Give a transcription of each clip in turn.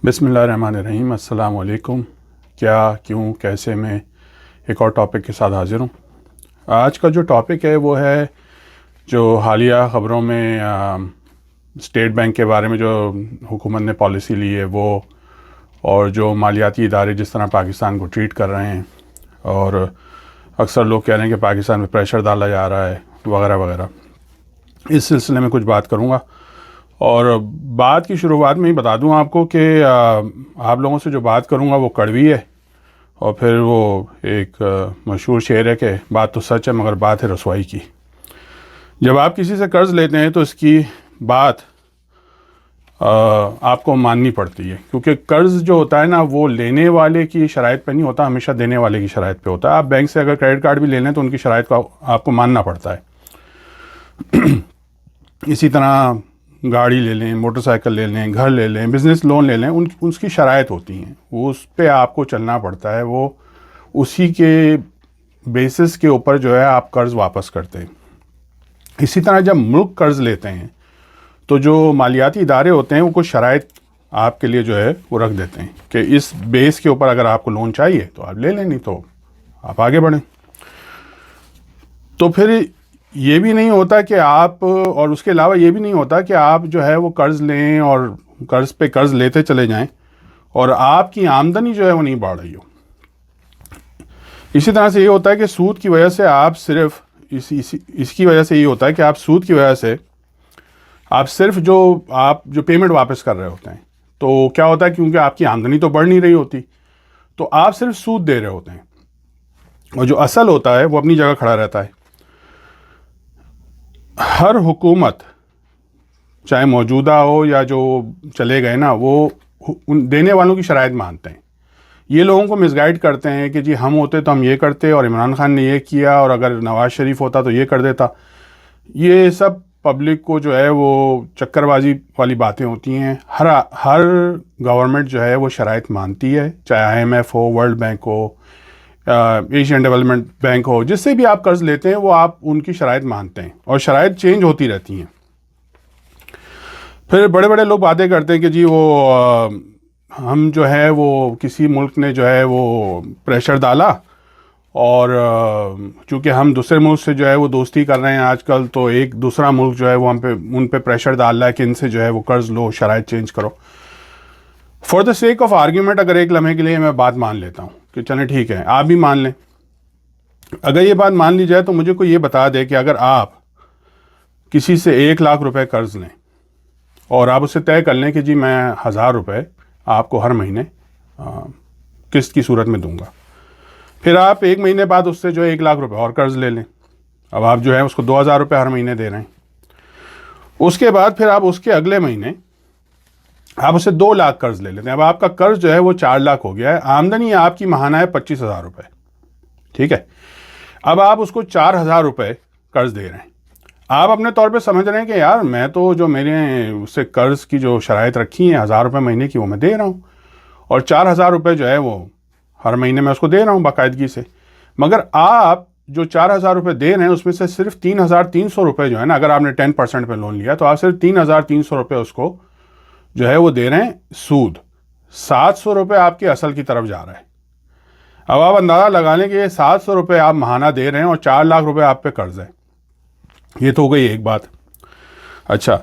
बिस्मिल्लाहिर्रहमानिर्रहीम। अस्सलाम वालेकुम। क्या क्यों कैसे में एक और टॉपिक के साथ हाज़िर हूँ। आज का जो टॉपिक है वो है जो हालिया ख़बरों में स्टेट बैंक के बारे में जो हुकूमत ने पॉलिसी ली है वो, और जो मालियाती इदारे जिस तरह पाकिस्तान को ट्रीट कर रहे हैं, और अक्सर लोग कह रहे हैं कि पाकिस्तान में प्रेशर डाला जा रहा है वगैरह वगैरह। इस सिलसिले में कुछ बात करूँगा। और बात की शुरुआत में ही बता दूं आपको कि आप लोगों से जो बात करूंगा वो कड़वी है, और फिर वो एक मशहूर शेर है कि बात तो सच है मगर बात है रसवाई की। जब आप किसी से कर्ज़ लेते हैं तो इसकी बात आपको माननी पड़ती है, क्योंकि कर्ज़ जो होता है ना वो लेने वाले की शराइत पे नहीं होता, हमेशा देने वाले की शराइत पे होता है। आप बैंक से अगर क्रेडिट कार्ड भी ले लें तो उनकी शराइत को आपको मानना पड़ता है। इसी तरह गाड़ी ले लें, मोटरसाइकिल ले लें, घर ले लें, बिज़नेस लोन ले लें, उसकी शराइत होती हैं, वो उस पे आपको चलना पड़ता है। वो उसी के बेसिस के ऊपर जो है आप कर्ज़ वापस करते हैं। इसी तरह जब मुल्क कर्ज़ लेते हैं तो जो मालियाती इदारे होते हैं वो कुछ शराइत आपके लिए जो है वो रख देते हैं कि इस बेस के ऊपर अगर आपको लोन चाहिए तो आप ले लें, नहीं तो आप आगे बढ़ें। तो फिर ये भी नहीं होता कि आप, और उसके अलावा ये भी नहीं होता कि आप जो है वो कर्ज़ लें और कर्ज़ पे कर्ज़ लेते चले जाएं और आपकी आमदनी जो है वो नहीं बढ़ रही हो। इसी तरह से ये होता है कि सूद की वजह से आप सिर्फ इसकी वजह से ये होता है कि आप सूद की वजह से आप सिर्फ जो पेमेंट वापस कर रहे होते हैं, तो क्या होता है, क्योंकि आपकी आमदनी तो बढ़ नहीं रही होती, तो आप सिर्फ सूद दे रहे होते हैं और जो असल होता है वो अपनी जगह खड़ा रहता है। हर हुकूमत, चाहे मौजूदा हो या जो चले गए ना, वो उन देने वालों की शराइत मानते हैं। ये लोगों को मिसगाइड करते हैं कि जी हम होते तो हम ये करते, और इमरान खान ने ये किया, और अगर नवाज शरीफ होता तो ये कर देता। ये सब पब्लिक को जो है वो चक्करबाजी वाली बातें होती हैं। हर गवर्नमेंट जो है वो शराइत मानती है, चाहे IMF हो, वर्ल्ड बैंक हो, एशियन डेवलपमेंट बैंक हो, जिससे भी आप कर्ज़ लेते हैं वो आप उनकी शराइत मानते हैं, और शराइत चेंज होती रहती हैं। फिर बड़े बड़े लोग बातें करते हैं कि जी वो हम जो है वो किसी मुल्क ने जो है वो प्रेशर डाला, और चूँकि हम दूसरे मुल्क से जो है वो दोस्ती कर रहे हैं आजकल, तो एक दूसरा मुल्क जो है वो उन पे प्रेशर डाल रहा है कि इनसे जो है वो कर्ज़ लो, शराइत चेंज करो। For the sake of argument अगर एक लम्हे के लिए मैं बात मान लेता हूँ कि चलें ठीक है, आप भी मान लें, अगर ये बात मान ली जाए तो मुझे कोई ये बता दे कि अगर आप किसी से 1 लाख रुपए कर्ज़ लें और आप उससे तय कर लें कि जी मैं 1000 रुपये आपको हर महीने किस्त की सूरत में दूंगा, फिर आप 1 महीने बाद उससे जो है 1 लाख रुपए और कर्ज़ ले लें, अब आप जो है उसको 2000 रुपये हर महीने दे रहे हैं। उसके बाद फिर आप उसके अगले महीने आप उससे 2 लाख कर्ज़ ले लेते हैं। अब आपका कर्ज़ जो है वो 4 लाख हो गया है। आमदनी आपकी माहाना है 25,000 रुपये, ठीक है। अब आप उसको 4,000 रुपये कर्ज़ दे रहे हैं। आप अपने तौर पे समझ रहे हैं कि यार मैं तो जो मेरे उससे कर्ज़ की जो शराइत रखी है 1000 रुपये महीने की वो मैं दे रहा हूँ, और 4,000 रुपये जो है वो हर महीने मैं उसको दे रहा हूँ बाकायदगी से। मगर आप जो 4,000 रुपये दे रहे हैं उसमें से सिर्फ 3,300 रुपये जो है ना, अगर आपने 10% पे लोन लिया तो आप सिर्फ 3,300 रुपये उसको जो है वो दे रहे हैं सूद। 700 रुपये आपके असल की तरफ जा रहा है। अब आप अंदाज़ा लगा लें कि ये 700 रुपये आप महाना दे रहे हैं और 4 लाख रुपए आप पे कर्ज है। ये तो हो गई एक बात। अच्छा,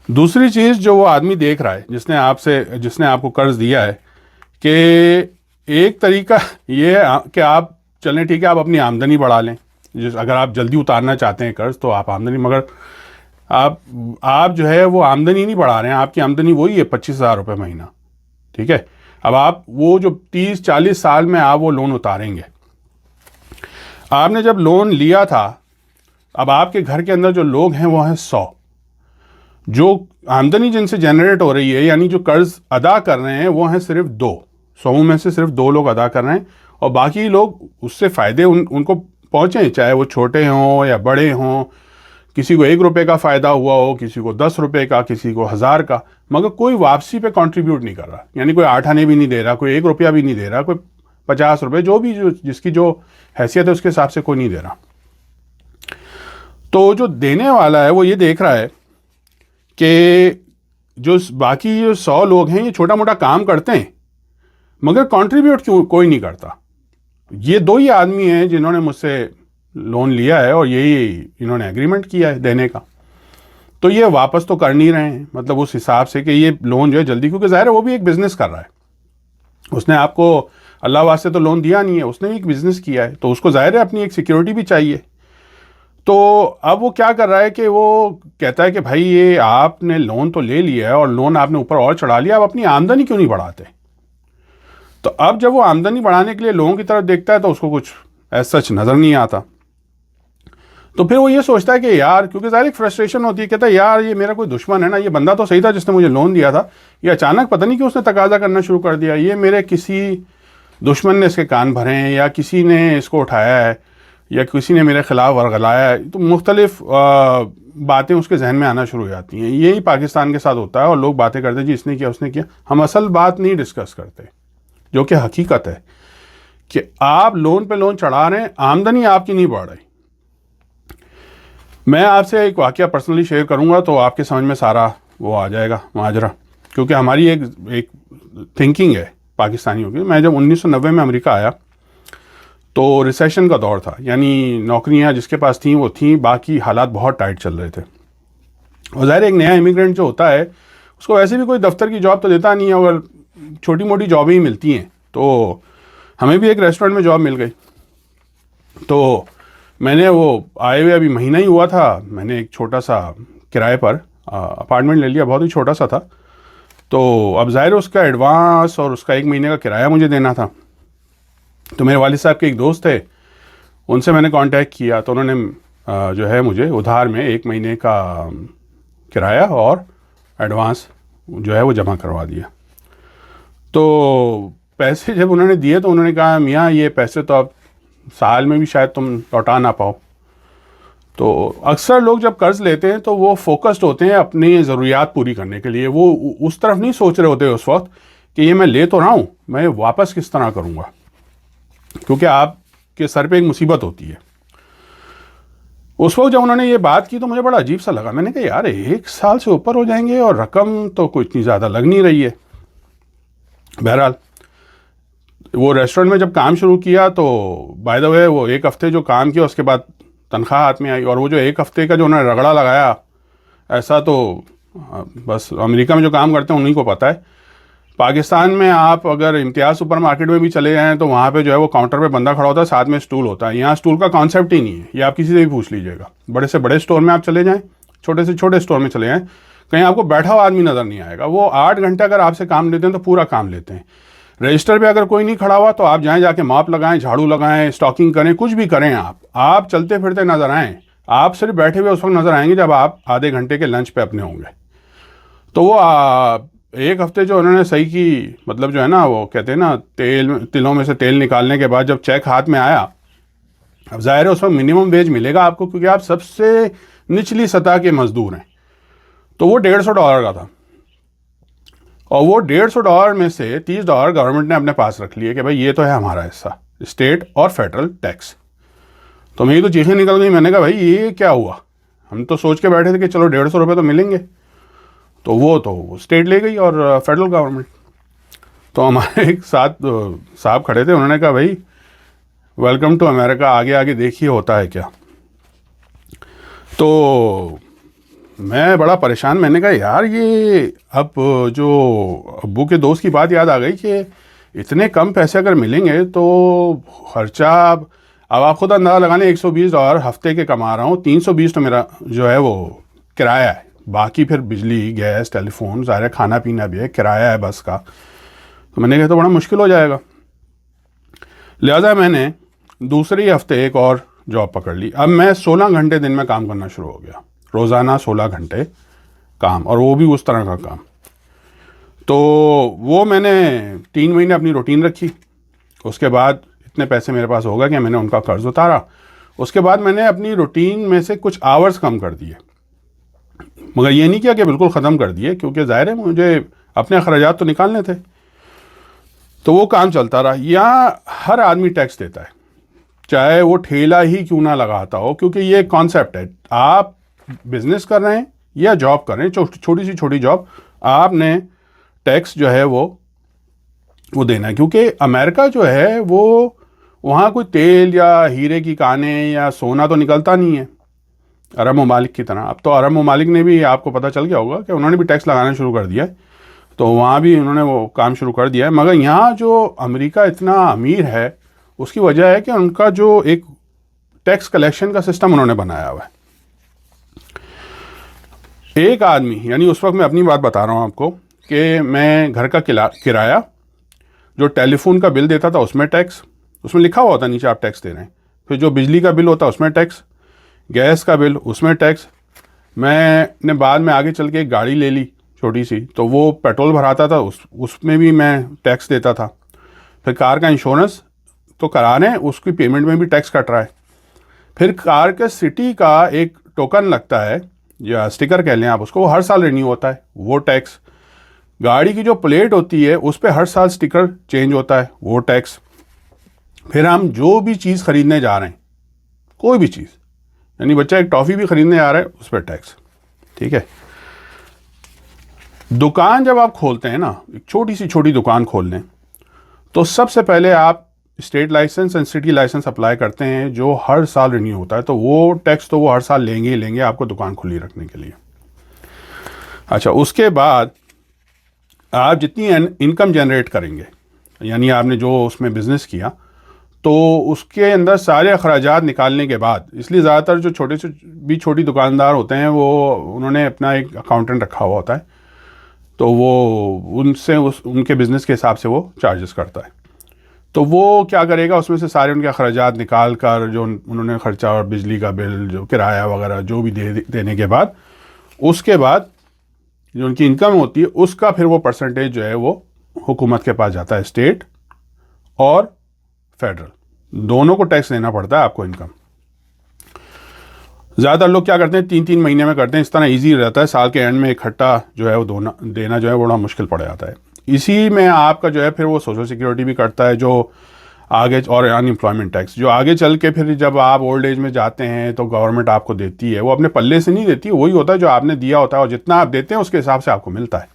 दूसरी चीज़ जो वो आदमी देख रहा है जिसने आपको कर्ज दिया है, कि एक तरीका ये है कि आप चलें ठीक है, आप अपनी आमदनी बढ़ा लें। अगर आप जल्दी उतारना चाहते हैं कर्ज तो आप आमदनी, मगर आप जो है वो आमदनी नहीं बढ़ा रहे हैं। आपकी आमदनी वही है 25,000 रुपये महीना, ठीक है। अब आप वो जो 30-40 साल में आप वो लोन उतारेंगे। आपने जब लोन लिया था, अब आपके घर के अंदर जो लोग हैं वो हैं 100। जो आमदनी जिनसे जनरेट हो रही है, यानी जो कर्ज अदा कर रहे हैं वो हैं सिर्फ 2। 100 में से सिर्फ 2 लोग अदा कर रहे हैं, और बाकी लोग उससे फ़ायदे उनको पहुँचें, चाहे वो छोटे हों या बड़े हों। किसी को 1 रुपये का फ़ायदा हुआ हो, किसी को 10 रुपये का, किसी को 1000 का, मगर कोई वापसी पे कंट्रीब्यूट नहीं कर रहा। यानी कोई 8 आने भी नहीं दे रहा, कोई 1 रुपया भी नहीं दे रहा, कोई 50 रुपये, जिसकी जो हैसियत है उसके हिसाब से कोई नहीं दे रहा। तो जो देने वाला है वो ये देख रहा है कि जो बाकी जो 100 लोग हैं ये छोटा मोटा काम करते हैं मगर कंट्रीब्यूट क्यों कोई नहीं करता। ये 2 ही आदमी हैं जिन्होंने मुझसे लोन लिया है और यही इन्होंने एग्रीमेंट किया है देने का। तो ये वापस तो कर नहीं रहे हैं, मतलब उस हिसाब से कि ये लोन जो है जल्दी, क्योंकि ज़ाहिर है वो भी एक बिज़नेस कर रहा है। उसने आपको अल्लाह वास्ते तो लोन दिया नहीं है, उसने भी एक बिज़नेस किया है, तो उसको ज़ाहिर है अपनी एक सिक्योरिटी भी चाहिए। तो अब वो क्या कर रहा है कि वो कहता है कि भाई ये आपने लोन तो ले लिया है और लोन आपने ऊपर और चढ़ा लिया, आप अपनी आमदनी क्यों नहीं बढ़ाते। तो अब जब वो आमदनी बढ़ाने के लिए लोगों की तरफ देखता है तो उसको कुछ ऐसा सच नज़र नहीं आता। तो फिर वो ये सोचता है कि यार, क्योंकि ज़ाहिर एक फ्रस्ट्रेशन होती है, कहता है यार ये मेरा कोई दुश्मन है ना, ये बंदा तो सही था जिसने मुझे लोन दिया था, ये अचानक पता नहीं कि उसने तकाजा करना शुरू कर दिया, ये मेरे किसी दुश्मन ने इसके कान भरे हैं या किसी ने इसको उठाया है या किसी ने मेरे ख़िलाफ़ वर्गलाया है। तो मुख्तलिफ बातें उसके जहन में आना शुरू हो जाती हैं। यही पाकिस्तान के साथ होता है और लोग बातें करते हैं जी इसने किया उसने किया, हम असल बात नहीं डिस्कस करते जो कि हकीकत है कि आप लोन पे लोन चढ़ा रहे हैं, आमदनी आपकी नहीं बढ़ रही। मैं आपसे एक वाक़या पर्सनली शेयर करूंगा तो आपके समझ में सारा वो आ जाएगा माजरा, क्योंकि हमारी एक थिंकिंग है पाकिस्तानियों की। मैं जब 1990 में अमेरिका आया तो रिसेशन का दौर था, यानी नौकरियां जिसके पास थीं वो थीं, बाकी हालात बहुत टाइट चल रहे थे। और ज़ाहिर एक नया इमिग्रेंट जो होता है उसको वैसे भी कोई दफ्तर की जॉब तो देता नहीं है, अगर छोटी मोटी जॉबें ही मिलती हैं। तो हमें भी एक रेस्टोरेंट में जॉब मिल गई। तो मैंने वो आए हुए अभी महीना ही हुआ था, मैंने एक छोटा सा किराए पर अपार्टमेंट ले लिया, बहुत ही छोटा सा था। तो अब ज़ाहिर उसका एडवांस और उसका 1 महीने का किराया मुझे देना था। तो मेरे वालिद साहब के एक दोस्त थे, उनसे मैंने कांटेक्ट किया तो उन्होंने जो है मुझे उधार में 1 महीने का किराया और एडवांस जो है वो जमा करवा दिया। तो पैसे जब उन्होंने दिए तो उन्होंने कहा मियाँ ये पैसे तो अब साल में भी शायद तुम लौटा ना पाओ। तो अक्सर लोग जब कर्ज़ लेते हैं तो वो फोकस्ड होते हैं अपनी ज़रूरियात पूरी करने के लिए, वो उस तरफ नहीं सोच रहे होते उस वक्त कि ये मैं ले तो रहा हूँ, मैं वापस किस तरह करूँगा, क्योंकि आपके सर पे एक मुसीबत होती है। उस वक्त जब उन्होंने ये बात की तो मुझे बड़ा अजीब सा लगा। मैंने कहा यार 1 साल से ऊपर हो जाएंगे और रकम तो कोई इतनी ज़्यादा लग नहीं रही है। बहरहाल वो रेस्टोरेंट में जब काम शुरू किया तो बाय द वे वो 1 हफ़्ते जो काम किया उसके बाद तनख्वाह हाथ में आई, और वो जो 1 हफ़्ते का जो उन्होंने रगड़ा लगाया, ऐसा तो बस अमेरिका में जो काम करते हैं उन्हीं को पता है। पाकिस्तान में आप अगर इम्तियाज़ सुपर मार्केट में भी चले जाएँ तो वहाँ पे जो है वो काउंटर पे बंदा खड़ा होता है, साथ में स्टूल होता है। यहाँ स्टूल का कॉन्सेप्ट ही नहीं है, ये आप किसी से भी पूछ लीजिएगा। बड़े से बड़े स्टोर में आप चले जाएँ, छोटे से छोटे स्टोर में चले जाएँ, कहीं आपको बैठा हुआ आदमी नज़र नहीं आएगा। वो 8 घंटे अगर आपसे काम लेते हैं तो पूरा काम लेते हैं। रजिस्टर पे अगर कोई नहीं खड़ा हुआ तो आप जाएँ, जाके माप लगाएं, झाड़ू लगाएं, स्टॉकिंग करें, कुछ भी करें, आप चलते फिरते नज़र आएँ। आप सिर्फ बैठे हुए उस वक्त नज़र आएंगे जब आप आधे घंटे के लंच पे अपने होंगे। तो वो 1 हफ़्ते जो उन्होंने सही की, मतलब जो है ना वो कहते हैं ना तिलों में से तेल निकालने के बाद जब चेक हाथ में आया, अब ज़ाहिर है उस वक्त मिनिमम वेज मिलेगा आपको, क्योंकि आप सबसे निचली सतह के मज़दूर हैं। तो वो $150 का था, और वो $150 में से $30 गवर्नमेंट ने अपने पास रख लिए कि भाई ये तो है हमारा हिस्सा, स्टेट और फेडरल टैक्स। तो मेरी तो चीखें निकल गई। मैंने कहा भाई ये क्या हुआ, हम तो सोच के बैठे थे कि चलो $150 तो मिलेंगे। तो वो स्टेट ले गई और फेडरल गवर्नमेंट। तो हमारे एक साथ साहब खड़े थे, उन्होंने कहा भाई वेलकम टू अमेरिका, आगे आगे देखिए होता है क्या। तो मैं बड़ा परेशान, मैंने कहा यार ये अब जो अब्बू के दोस्त की बात याद आ गई कि इतने कम पैसे अगर मिलेंगे तो खर्चा, अब आप खुद अंदाज़ा लगाने, $120 हफ्ते के कमा रहा हूँ, 320 तो मेरा जो है वो किराया है, बाकी फिर बिजली, गैस, टेलीफोन, ज़ाहिर खाना पीना भी है, किराया है बस का। तो मैंने कहा तो बड़ा मुश्किल हो जाएगा। लिहाजा मैंने दूसरे हफ्ते एक और जॉब पकड़ ली। अब मैं 16 घंटे दिन में काम करना शुरू हो गया, रोज़ाना 16 घंटे काम, और वो भी उस तरह का काम। तो वो मैंने 3 महीने अपनी रूटीन रखी। उसके बाद इतने पैसे मेरे पास हो गए कि मैंने उनका कर्ज उतारा। उसके बाद मैंने अपनी रूटीन में से कुछ आवर्स कम कर दिए, मगर ये नहीं किया कि बिल्कुल ख़त्म कर दिए, क्योंकि ज़ाहिर है मुझे अपने अखराजात तो निकालने थे। तो वो काम चलता रहा। यहाँ हर आदमी टैक्स देता है, चाहे वो ठेला ही क्यों ना लगाता हो, क्योंकि ये कॉन्सेप्ट है, आप बिजनेस कर रहे हैं या जॉब कर रहे हैं, छोटी सी छोटी जॉब, आपने टैक्स जो है वो देना है, क्योंकि अमेरिका जो है वो वहाँ कोई तेल या हीरे की कानें या सोना तो निकलता नहीं है अरब ममालिक की तरह। अब तो अरब ममालिक ने भी, आपको पता चल गया होगा कि उन्होंने भी टैक्स लगाना शुरू कर दिया है, तो वहाँ भी उन्होंने वो काम शुरू कर दिया है। मगर यहाँ जो अमेरिका इतना अमीर है उसकी वजह है कि उनका जो एक टैक्स कलेक्शन का सिस्टम उन्होंने बनाया हुआ है। एक आदमी, यानी उस वक्त मैं अपनी बात बता रहा हूँ आपको, कि मैं घर का किराया, जो टेलीफोन का बिल देता था उसमें टैक्स, उसमें लिखा हुआ होता नीचे आप टैक्स दे रहे हैं, फिर जो बिजली का बिल होता उसमें टैक्स, गैस का बिल उसमें टैक्स। मैंने बाद में आगे चल के एक गाड़ी ले ली छोटी सी, तो वो पेट्रोल भराता था, उसमें भी मैं टैक्स देता था। फिर कार का इंश्योरेंस तो करा रहे हैं, उसकी पेमेंट में भी टैक्स कट रहा है। फिर कार के सिटी का एक टोकन लगता है या स्टिकर कह लें आप उसको, वो हर साल रिन्यू होता है, वो टैक्स। गाड़ी की जो प्लेट होती है उस पर हर साल स्टिकर चेंज होता है, वो टैक्स। फिर हम जो भी चीज़ खरीदने जा रहे हैं, कोई भी चीज़, यानी बच्चा एक टॉफ़ी भी खरीदने जा रहा है उस पर टैक्स, ठीक है। दुकान जब आप खोलते हैं ना, एक छोटी सी छोटी दुकान खोल लें, तो सबसे पहले आप state licence and city licence apply करते हैं, जो हर साल रिन्यू होता है, तो वो टैक्स तो वो हर साल लेंगे ही लेंगे आपको दुकान खुली रखने के लिए। अच्छा, उसके बाद आप जितनी इनकम जनरेट करेंगे, यानी आपने जो उसमें बिज़नेस किया, तो उसके अंदर सारे अखराजात निकालने के बाद, इसलिए ज़्यादातर जो छोटे से भी छोटी दुकानदार होते हैं वो उन्होंने अपना एक अकाउंटेंट रखा हुआ होता है, तो वो उनसे उनके बिज़नेस के हिसाब से वो चार्जेस करता है। तो वो क्या करेगा, उसमें से सारे उनके अखराजात निकाल कर, जो उन्होंने खर्चा और बिजली का बिल, जो किराया वगैरह जो भी देने के बाद, उसके बाद जो उनकी इनकम होती है उसका फिर वो परसेंटेज जो है वो हुकूमत के पास जाता है, स्टेट और फेडरल, दोनों को टैक्स देना पड़ता है आपको इनकम। ज़्यादातर लोग क्या करते हैं, 3-3 महीने में करते हैं, इस तरह इजी रहता है, साल के एंड में इकट्ठा जो है वो देना जो है बड़ा मुश्किल पड़ जाता है। इसी में आपका जो है फिर वो सोशल सिक्योरिटी भी कटता है जो आगे, और अनएम्प्लॉयमेंट टैक्स जो आगे चल के फिर जब आप ओल्ड एज में जाते हैं तो गवर्नमेंट आपको देती है, वो अपने पल्ले से नहीं देती, वही होता है जो आपने दिया होता है, और जितना आप देते हैं उसके हिसाब से आपको मिलता है।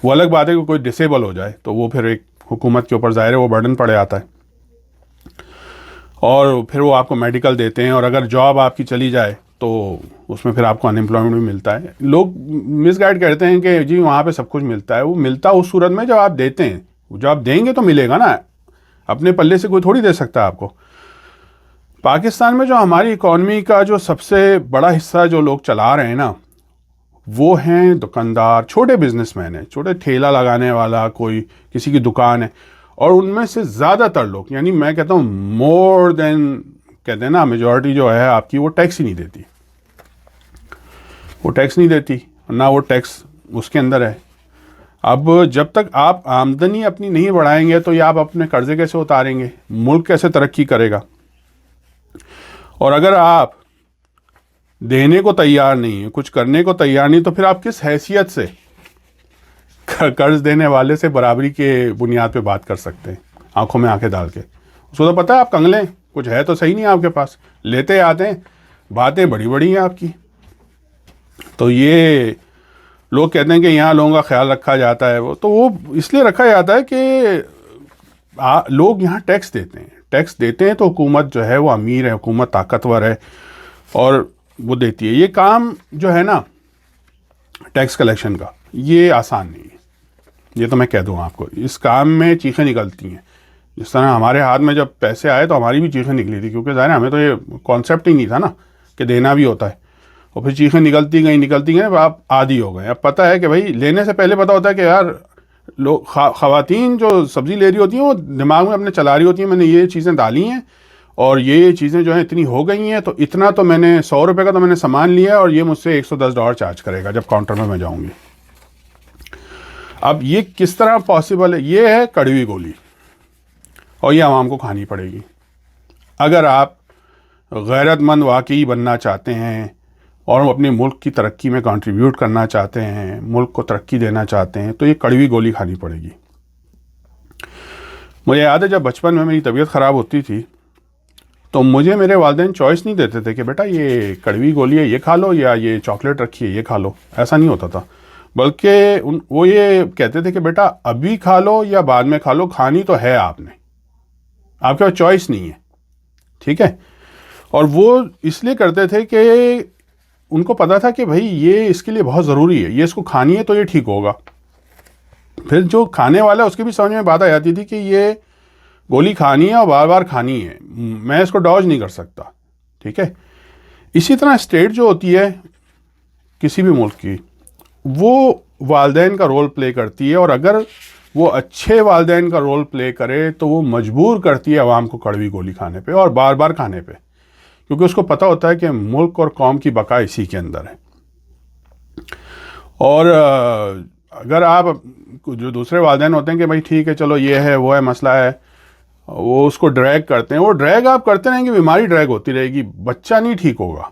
वो अलग बात है कि कोई डिसेबल हो जाए तो वो फिर एक हुकूमत के ऊपर ज़ाहिर है वो बर्डन पड़ जाता है, और फिर वो आपको मेडिकल देते हैं, और अगर जॉब आपकी चली जाए तो उसमें फिर आपको अनएम्प्लॉयमेंट भी मिलता है। लोग मिसगाइड करते हैं कि जी वहाँ पे सब कुछ मिलता है, वो मिलता उस सूरत में जब आप देते हैं, जब आप देंगे तो मिलेगा ना, अपने पल्ले से कोई थोड़ी दे सकता है आपको। पाकिस्तान में जो हमारी इकॉनमी का जो सबसे बड़ा हिस्सा जो लोग चला रहे हैं ना, वो हैं दुकानदार, छोटे बिजनेसमैन हैं, छोटे ठेला लगाने वाला, कोई किसी की दुकान है, और उनमें से ज़्यादातर लोग, यानी मैं कहता हूँ मोर देन, कहते हैं ना मेजॉरिटी जो है आपकी, वो टैक्स ही नहीं देती, वो टैक्स नहीं देती, ना वो टैक्स उसके अंदर है। अब जब तक आप आमदनी अपनी नहीं बढ़ाएंगे तो ये आप अपने कर्जे कैसे उतारेंगे, मुल्क कैसे तरक्की करेगा। और अगर आप देने को तैयार नहीं है, कुछ करने को तैयार नहीं, तो फिर आप किस हैसियत से कर्ज देने वाले से बराबरी के बुनियाद पे बात कर सकते हैं, आंखों में आंखें डाल के। उसको तो पता है आप कंगले, कुछ है तो सही नहीं आपके पास, लेते आते हैं, बातें बड़ी बड़ी हैं आपकी। तो ये लोग कहते हैं कि यहाँ लोगों का ख्याल रखा जाता है, वो इसलिए रखा जाता है कि लोग यहाँ टैक्स देते हैं तो हुकूमत जो है वो अमीर है, हुकूमत ताकतवर है और वो देती है। ये काम जो है ना टैक्स कलेक्शन का, ये आसान नहीं है, ये तो मैं कह दूँ आपको। इस काम में चीखें निकलती हैं, जिस तरह हमारे हाथ में जब पैसे आए तो हमारी भी चीखें निकली थी, क्योंकि ज़ाहिर हमें तो ये कॉन्सेप्ट ही नहीं था ना कि देना भी होता है। और फिर चीखें निकलती गई, आप आदी हो गए। अब पता है कि भाई लेने से पहले पता होता है कि यार लोग, ख़वातीन जो सब्ज़ी ले रही होती हैं वो दिमाग में अपने चला रही होती हैं, मैंने ये चीज़ें डाली हैं और ये चीज़ें जो हैं इतनी हो गई हैं, तो इतना तो मैंने 100 रुपये का तो मैंने सामान लिया और ये मुझसे $110 चार्ज करेगा जब काउंटर में मैं जाऊँगी। अब ये किस तरह पॉसिबल है? ये है कड़वी गोली, और ये आवाम को खानी पड़ेगी। अगर आप गैरतमंद वाकई बनना चाहते हैं और अपने मुल्क की तरक्की में कंट्रीब्यूट करना चाहते हैं, मुल्क को तरक्की देना चाहते हैं, तो ये कड़वी गोली खानी पड़ेगी। मुझे याद है जब बचपन में मेरी तबीयत ख़राब होती थी तो मुझे मेरे वालिदैन चॉइस नहीं देते थे कि बेटा ये कड़वी गोली है ये खा लो या ये चॉकलेट रखी है ये खा लो, ऐसा नहीं होता था। बल्कि वो ये कहते थे कि बेटा अभी खा लो या बाद में खा लो, खानी तो है आपने, आपके पास चॉइस नहीं है, ठीक है। और वो इसलिए करते थे कि उनको पता था कि भाई ये इसके लिए बहुत ज़रूरी है, ये इसको खानी है तो ये ठीक होगा। फिर जो खाने वाला है उसकी भी समझ में बात आ जाती थी कि ये गोली खानी है और बार बार खानी है, मैं इसको डॉज नहीं कर सकता, ठीक है। इसी तरह स्टेट जो होती है किसी भी मुल्क की, वो वालदैन का रोल प्ले करती है, और अगर वो अच्छे वालदैन का रोल प्ले करे तो वो मजबूर करती है आवाम को कड़वी गोली खाने पे और बार बार खाने पे, क्योंकि उसको पता होता है कि मुल्क और कौम की बका इसी के अंदर है। और अगर आप जो दूसरे वालदैन होते हैं कि भाई ठीक है चलो ये है वो है मसला है, वो उसको ड्रैग करते हैं, वो ड्रैग आप करते रहेंगे, बीमारी ड्रैग होती रहेगी, बच्चा नहीं ठीक होगा।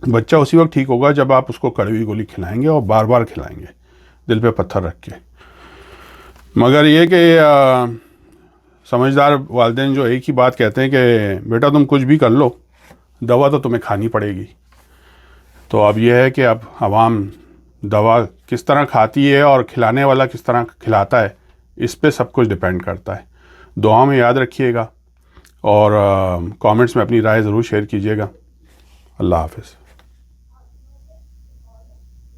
बच्चा उसी वक्त ठीक होगा जब आप उसको कड़वी गोली खिलाएंगे और बार बार खिलाएंगे दिल पे पत्थर रख के। मगर ये कि समझदार वालिदैन जो एक ही बात कहते हैं कि बेटा तुम कुछ भी कर लो, दवा तो तुम्हें खानी पड़ेगी। तो अब यह है कि अब आवाम दवा किस तरह खाती है और खिलाने वाला किस तरह खिलाता है, इस पे सब कुछ डिपेंड करता है। दुआ में याद रखिएगा और कमेंट्स में अपनी राय ज़रूर शेयर कीजिएगा। अल्लाह हाफ़िज़।